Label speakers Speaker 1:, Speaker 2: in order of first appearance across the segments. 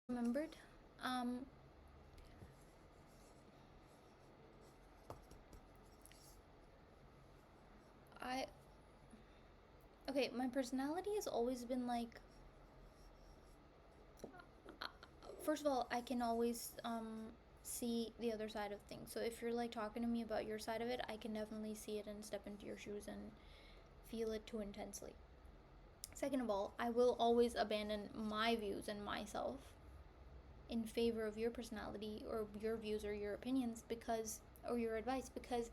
Speaker 1: Remembered. Um, I okay. My personality has always been like. First of all, I can always see the other side of things. So if you're like talking to me about your side of it, I can definitely see it and step into your shoes and feel it too intensely. Second of all, I will always abandon my views and myself in favor of your personality or your views or your opinions because or your advice because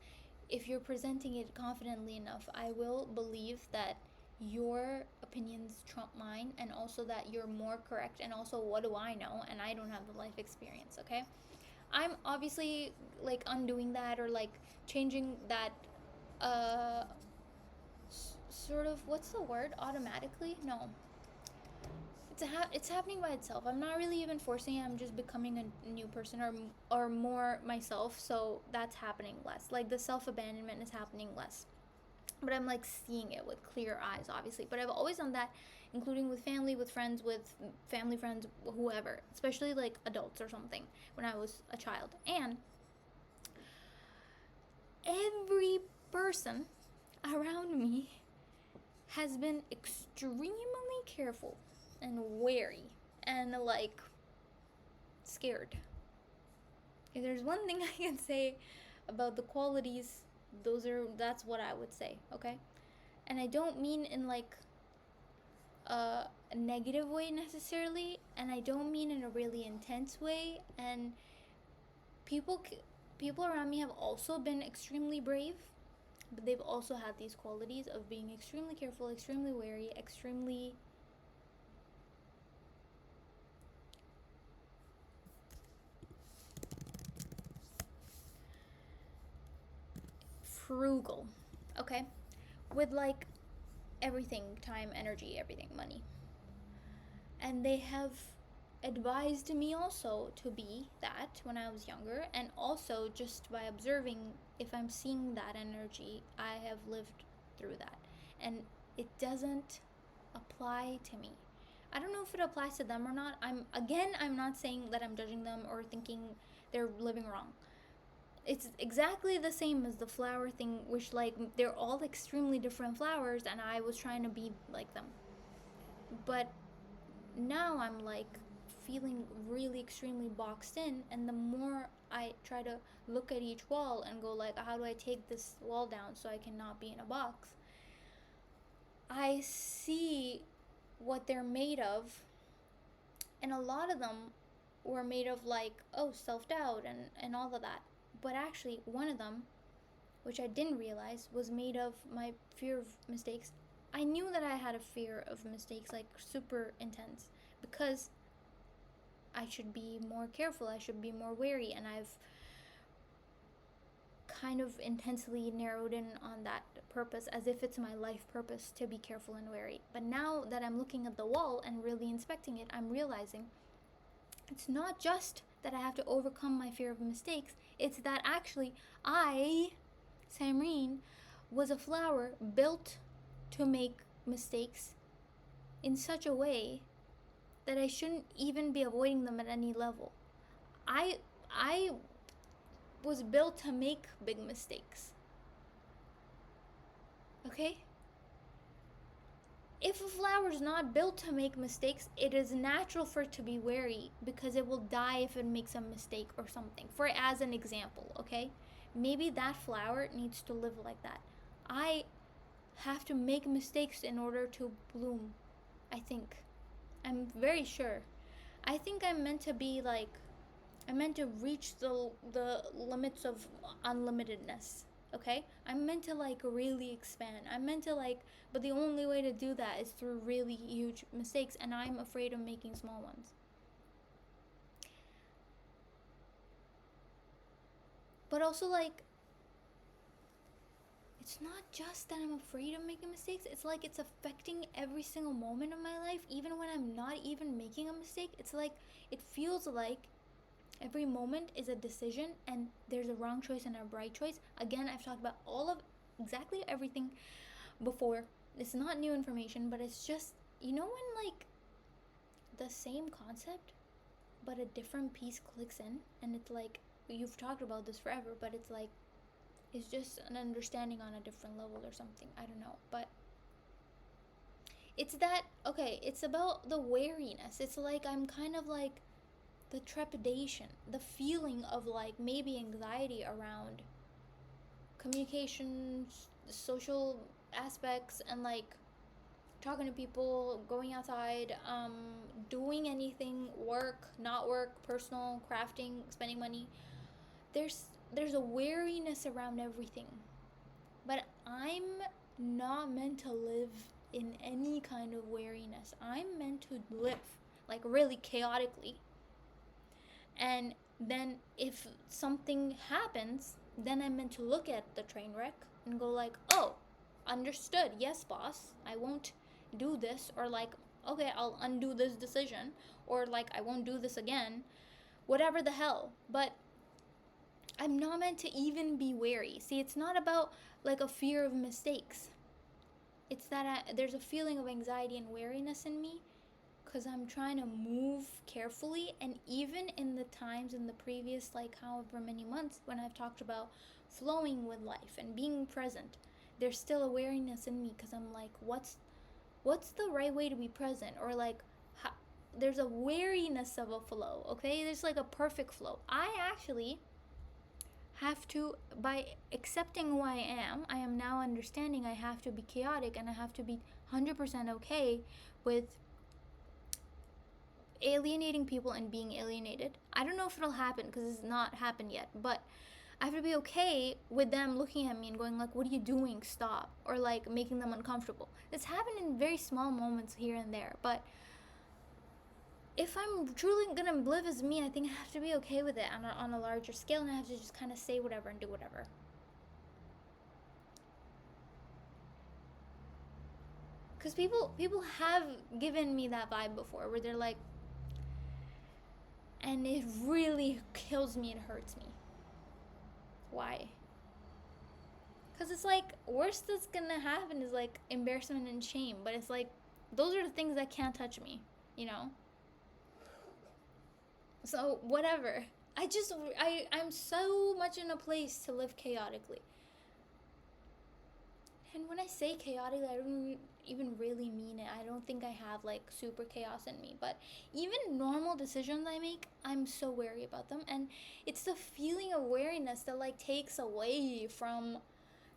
Speaker 1: if you're presenting it confidently enough, I will believe that your opinions trump mine and also that you're more correct and also what do I know and I don't have the life experience, okay? I'm obviously like undoing that or like changing that uh sort of what's the word automatically? No, it's happening by itself. I'm not really even forcing it. I'm just becoming a new person or more myself. So that's happening less. Like the self abandonment is happening less. But I'm like seeing it with clear eyes, obviously. But I've always done that, including with family, with friends, with family friends, whoever, especially like adults or something when I was a child. And every person around me has been extremely careful and wary and like scared. If there's one thing I can say about the qualities, that's what I would say, okay? And I don't mean in like a negative way necessarily, and I don't mean in a really intense way. And people people around me have also been extremely brave, but they've also had these qualities of being extremely careful, extremely wary, extremely frugal, okay? With like everything, time, energy, everything, money. And they have advised me also to be that when I was younger, and also just by observing, if I'm seeing that energy, I have lived through that, and it doesn't apply to me. I don't know if it applies to them or not. I'm not saying that I'm judging them or thinking they're living wrong. It's exactly the same as the flower thing, which like they're all extremely different flowers, and I was trying to be like them. But now I'm like feeling really extremely boxed in, and the more I try to look at each wall and go like, how do I take this wall down so I cannot be in a box, I see what they're made of, and a lot of them were made of like, oh, self-doubt and all of that. But actually one of them, which I didn't realize, was made of my fear of mistakes. I knew that I had a fear of mistakes, like super intense, because I should be more careful, I should be more wary, and I've kind of intensely narrowed in on that purpose as if it's my life purpose to be careful and wary. But now that I'm looking at the wall and really inspecting it, I'm realizing it's not just that I have to overcome my fear of mistakes, it's that actually I, Samreen, was a flower built to make mistakes in such a way that I shouldn't even be avoiding them at any level. I I was built to make big mistakes. Okay? If a flower is not built to make mistakes, it is natural for it to be wary because it will die if it makes a mistake or something. For as an example, okay? Maybe that flower needs to live like that. I have to make mistakes in order to bloom. I think. I'm very sure. I think I'm meant to be like I'm meant to reach the limits of unlimitedness. Okay? I'm meant to like really expand. I'm meant to like but the only way to do that is through really huge mistakes, and I'm afraid of making small ones. But also like it's not just that I'm afraid of making mistakes. It's like it's affecting every single moment of my life even when I'm not even making a mistake. It's like it feels like every moment is a decision and there's a wrong choice and a right choice. Again, I've talked about all of exactly everything before. It's not new information, but it's just, you know, when like the same concept but a different piece clicks in, and it's like, you've talked about this forever, but it's like, it's just an understanding on a different level or something. I don't know, but it's that, okay, it's about the wariness. It's like I'm kind of like the trepidation, the feeling of like maybe anxiety around communications, social aspects, and like talking to people, going outside, doing anything, work, not work, personal, crafting, spending money. There's a wariness around everything. But I'm not meant to live in any kind of wariness. I'm meant to live like really chaotically. And then if something happens, then I'm meant to look at the train wreck and go like, "Oh, understood. Yes, boss. I won't do this," or like, "Okay, I'll undo this decision," or like, "I won't do this again." Whatever the hell. But I'm not meant to even be wary. See, it's not about like a fear of mistakes. It's that there's a feeling of anxiety and wariness in me because I'm trying to move carefully. And even in the times in the previous, like, however many months when I've talked about flowing with life and being present, there's still a wariness in me because I'm like, what's the right way to be present? Or like, there's a wariness of a flow, okay? There's like a perfect flow. I actually have to, by accepting who I am now understanding I have to be chaotic and I have to be 100% okay with alienating people and being alienated. I don't know if it'll happen because it's not happened yet, but I have to be okay with them looking at me and going like, "What are you doing? Stop." Or like making them uncomfortable. It's happened in very small moments here and there, but if I'm truly gonna live as me, I think I have to be okay with it on a larger scale, and I have to just kind of say whatever and do whatever. Because people have given me that vibe before, where they're like, and it really kills me, it hurts me. Why? Because it's like, worst that's gonna happen is like embarrassment and shame, but it's like, those are the things that can't touch me, you know? So whatever. I'm so much in a place to live chaotically. And when I say chaotically, I don't even really mean it. I don't think I have like super chaos in me, but even normal decisions I make, I'm so wary about them. And it's the feeling of wariness that like takes away from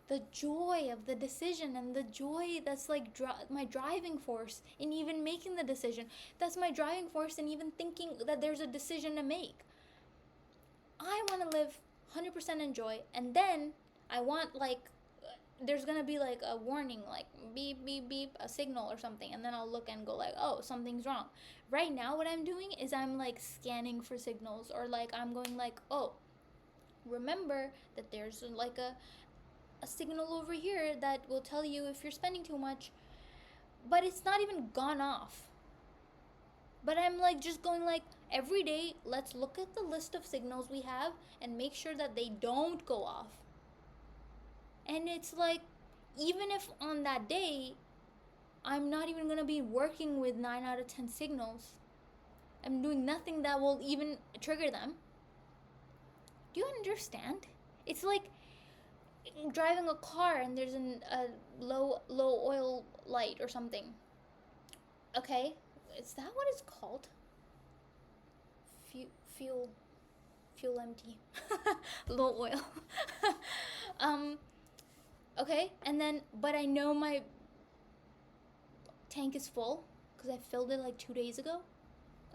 Speaker 1: the joy of the decision, and the joy that's like my driving force in even making the decision. That's my driving force in even thinking that there's a decision to make. I want to live 100% in joy, and then I want like, there's gonna be like a warning, like beep beep beep, a signal or something, and then I'll look and go like, "Oh, something's wrong." Right now what I'm doing is I'm like scanning for signals, or like I'm going like, "Oh, remember that there's like a signal over here that will tell you if you're spending too much," but it's not even gone off. But I'm like just going like, every day let's look at the list of signals we have and make sure that they don't go off. And it's like, even if on that day I'm not even gonna be working with 9 out of 10 signals, I'm doing nothing that will even trigger them. Do you understand? It's like driving a car and there's a low oil light or something. Okay, is that what it's called? Fuel empty. Low oil. Okay, and then, but I know my tank is full because I filled it like 2 days ago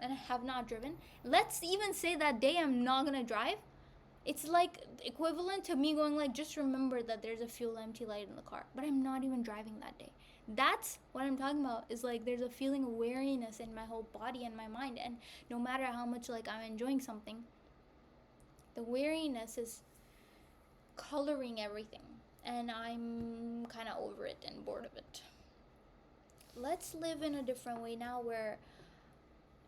Speaker 1: and I have not driven. Let's even say that day I'm not gonna drive. It's like equivalent to me going like, just remember that there's a fuel empty light in the car, but I'm not even driving that day. That's what I'm talking about, is like there's a feeling of wariness in my whole body and my mind, and no matter how much like I'm enjoying something, the wariness is coloring everything, and I'm kind of over it and bored of it. Let's live in a different way now where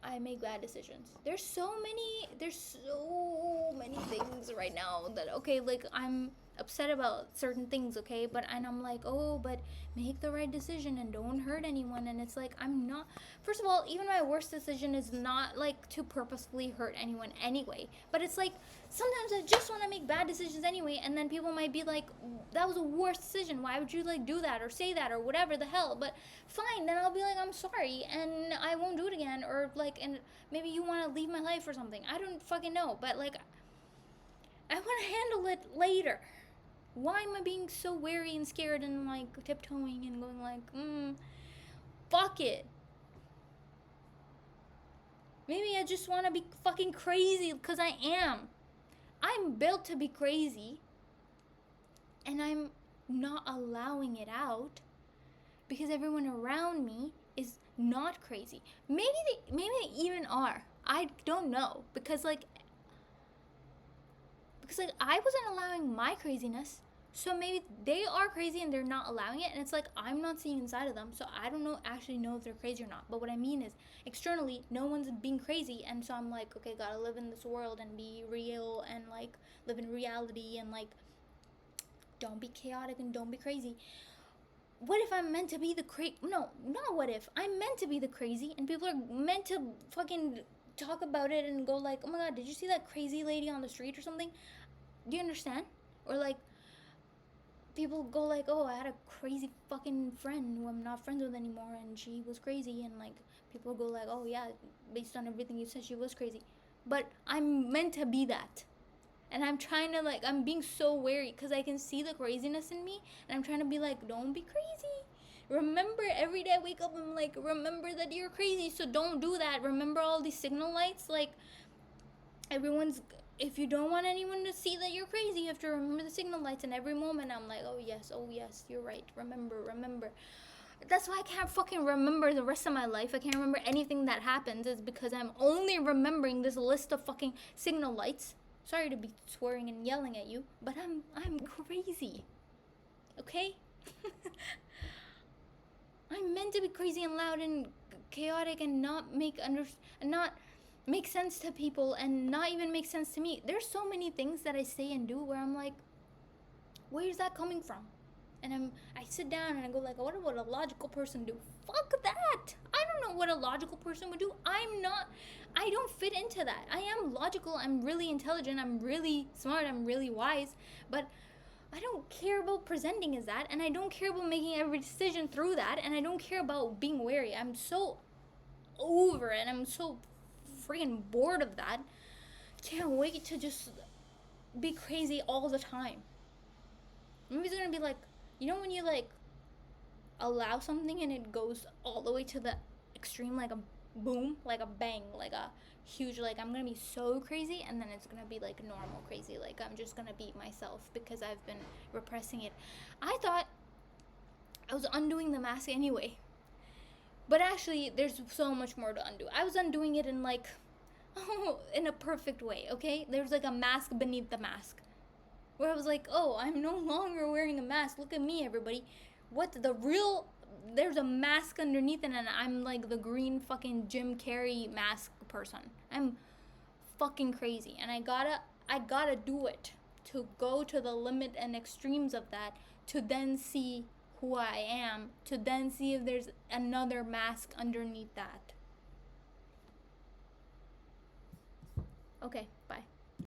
Speaker 1: I make bad decisions. There's so many things right now that, okay, like I'm upset about certain things, okay? And I'm like, oh, but make the right decision and don't hurt anyone. And it's like, I'm not. First of all, even my worst decision is not like to purposefully hurt anyone anyway. But it's like sometimes I just want to make bad decisions anyway, and then people might be like, that was a worst decision. Why would you like do that or say that or whatever the hell? But fine, then I'll be like, I'm sorry, and I won't do it again. Or like, and maybe you want to leave my life or something. I don't fucking know. But like, I want to handle it later. Why am I being so wary and scared and like tiptoeing and going like, fuck it. Maybe I just want to be fucking crazy because I am. I'm built to be crazy, and I'm not allowing it out because everyone around me is not crazy. Maybe they even are. I don't know because I wasn't allowing my craziness. So maybe they are crazy and they're not allowing it, and it's like I'm not seeing inside of them, so I don't actually know if they're crazy or not. But what I mean is, externally, no one's being crazy, and so I'm like, okay, gotta live in this world and be real and like live in reality and like don't be chaotic and don't be crazy. What if I'm meant to be the No, not what if. I'm meant to be the crazy, and people are meant to fucking talk about it and go like, oh my god, did you see that crazy lady on the street or something? Do you understand? Or like, people go like, oh, I had a crazy fucking friend who I'm not friends with anymore, and she was crazy, and like people go like, oh yeah, based on everything you said, she was crazy. But I'm meant to be that, and I'm trying to like, I'm being so wary because I can see the craziness in me, and I'm trying to be like, don't be crazy. Remember, every day I wake up, I'm like, remember that you're crazy, so don't do that. Remember all these signal lights, like everyone's, if you don't want anyone to see that you're crazy, you have to remember the signal lights. And every moment I'm like, oh yes, you're right, remember. That's why I can't fucking remember the rest of my life. I can't remember anything that happens, is because I'm only remembering this list of fucking signal lights. Sorry to be swearing and yelling at you, but I'm crazy, okay? I'm meant to be crazy and loud and chaotic and not make sense to people and not even make sense to me. There's so many things that I say and do where I'm like, where's that coming from? And I sit down and I go like, what would a logical person do? Fuck that! I don't know what a logical person would do. I don't fit into that. I am logical, I'm really intelligent, I'm really smart, I'm really wise, but I don't care about presenting as that, and I don't care about making every decision through that, and I don't care about being wary. I'm so over it, and I'm so freaking bored of that. Can't wait to just be crazy all the time. Maybe it's gonna be like, you know when you like allow something and it goes all the way to the extreme, like a boom, like a bang, like a huge, like I'm gonna be so crazy, and then it's gonna be like normal crazy, like I'm just gonna be myself because I've been repressing it. I thought I was undoing the mask anyway, but actually there's so much more to undo. I was undoing it in like in a perfect way, okay? There's like a mask beneath the mask where I was like, oh, I'm no longer wearing a mask, look at me, everybody. There's a mask underneath it, and I'm like the green fucking Jim Carrey mask person. I'm fucking crazy, and I gotta do it to go to the limit and extremes of that, to then see who I am, to then see if there's another mask underneath that. Okay, bye.